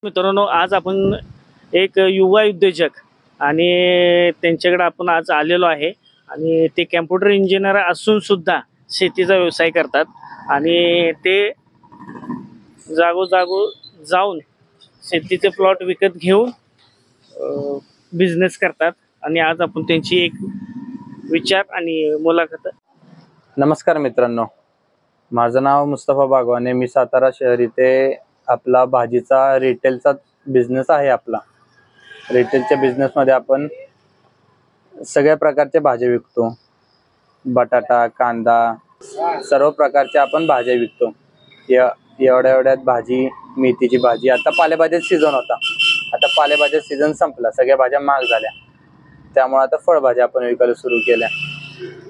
मित्रांनो, आज आपण एक युवा उद्योजक आणि त्यांच्याकडे आपण आज आलेलो आहे आणि ते कॅम्प्युटर इंजिनियर असून सुद्धा शेतीचा व्यवसाय करतात आणि ते जागोजागो जाऊन शेतीचे प्लॉट विकत घेऊन बिझनेस करतात आणि आज आपण त्यांची एक विचार आणि मुलाखत. नमस्कार मित्रांनो, माझं नाव मुस्तफा बागवाने. मी सातारा शहर इथे आपला भाजीचा रिटेलचा बिझनेस आहे. आपला रिटेलच्या बिझनेसमध्ये आपण सगळ्या प्रकारच्या भाज्या विकतो. बटाटा, कांदा, सर्व प्रकारच्या आपण भाज्या विकतो. एवढ्यात भाजी, मेथीची भाजी. आता पालेभाज्याचा सीझन होता, आता पालेभाज्याचा सीझन संपला, सगळ्या भाज्या महाग झाल्या, त्यामुळे आता फळभाज्या आपण विकायला सुरू केल्या.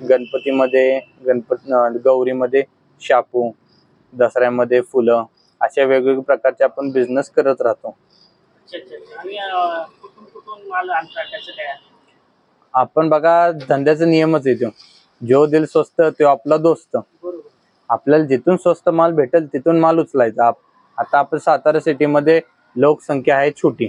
गणपतीमध्ये गौरीमध्ये शापू, दसऱ्यामध्ये फुलं, अशा वेगवेगळ्या प्रकारचे आपण बिझनेस करत राहतो. आपण बघा, धंद्याचा नियमच आहे, जो दिल स्वस्त तो आपला दोस्त. आपल्याला जिथून स्वस्त माल भेटेल तिथून माल उचलायचा. आता आपण सातारा सिटीमध्ये लोकसंख्या आहे छोटी,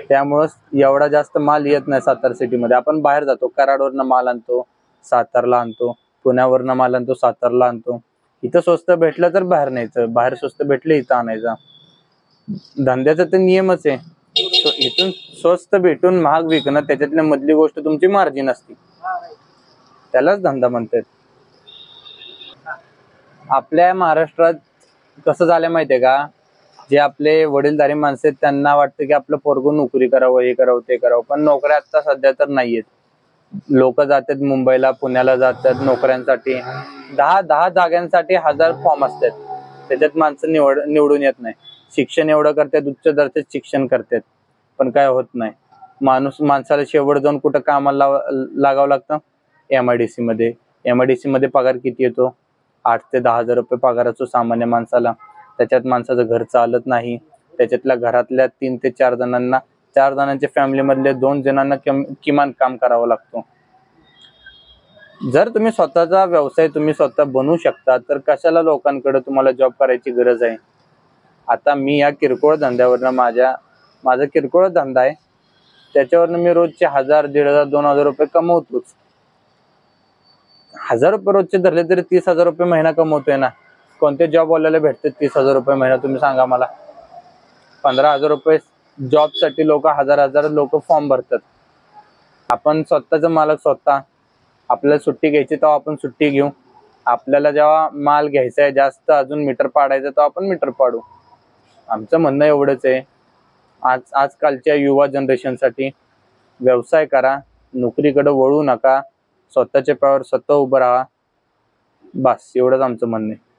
त्यामुळं एवढा जास्त माल येत नाही सातारा सिटीमध्ये. आपण बाहेर जातो, कराडवरनं माल आणतो, सातारला आणतो, पुण्यावरनं माल आणतो, सातारला आणतो. इथं स्वस्त भेटलं तर बाहेर न्यायचं, बाहेर स्वस्त भेटलं इथं आणायचं. धंद्याचा तर नियमच आहे. इथून स्वस्त भेटून महाग विकणं, त्याच्यातल्या मधली गोष्ट तुमची मार्जिन असते, त्यालाच धंदा म्हणतात. आपल्या महाराष्ट्रात कसं झालं माहितीये का, जे आपले वडीलधारी माणसं आहेत त्यांना वाटतं की आपलं पोरगं नोकरी करावं, हे करावं, ते करावं. पण नोकऱ्या आता सध्या तर नाहीयेत. लोक जातात मुंबईला, पुण्याला जातात नोकऱ्यांसाठी. 10 जागांसाठी 1000 फॉर्म असतात, त्याच्यात माणसं निवडून येत नाही. शिक्षण एवढं करतात, उच्च दर्जाचं शिक्षण करतात, पण काय होत नाही. माणसाला शेवट जाऊन कुठं कामाला लागावं लागतं, MIDC मध्ये. MIDC मध्ये पगार किती येतो? 8 ते 10 हजार रुपये पगार असतो सामान्य माणसाला. त्याच्यात माणसाचं घर चालत नाही. त्याच्यातल्या घरातल्या 3 ते 4 जणांना, 4 जणांच्या फॅमिली मधल्या 2 जणांना किमान काम करावं लागतो. जर तुम्ही स्वतःचा व्यवसाय तुम्ही स्वतः बनवू शकता तर कशाला लोकांकडे तुम्हाला जॉब करायची गरज आहे. आता मी या किरकोळ धंद्यावरनं, माझा किरकोळ धंदा आहे, त्याच्यावरनं मी रोजचे 1000, 1500, 2000 रुपये कमवतोच. 1000 रुपये रोजचे धरले तरी 30,000 रुपये महिना कमवतोय ना. कोणते जॉबवाल्याला भेटते 30,000 रुपये महिना, तुम्ही सांगा मला. 15,000 रुपये जॉबसाठी लोक, हजार लोक फॉर्म भरतात. आपण स्वतःचा मालक स्वतः. आपल्याला सुट्टी घ्यायची तेव्हा आपण सुट्टी घेऊ. आपल्याला जेव्हा माल घ्यायचा आहे जास्त, अजून मीटर पाडायचं, तेव्हा आपण मीटर पाडू. आमचं म्हणणं एवढंच आहे, आजकालच्या युवा जनरेशनसाठी व्यवसाय करा, नोकरीकडे वळू नका, स्वतःच्या पायावर स्वतः उभं राहा, बस एवढंच आमचं म्हणणं आहे.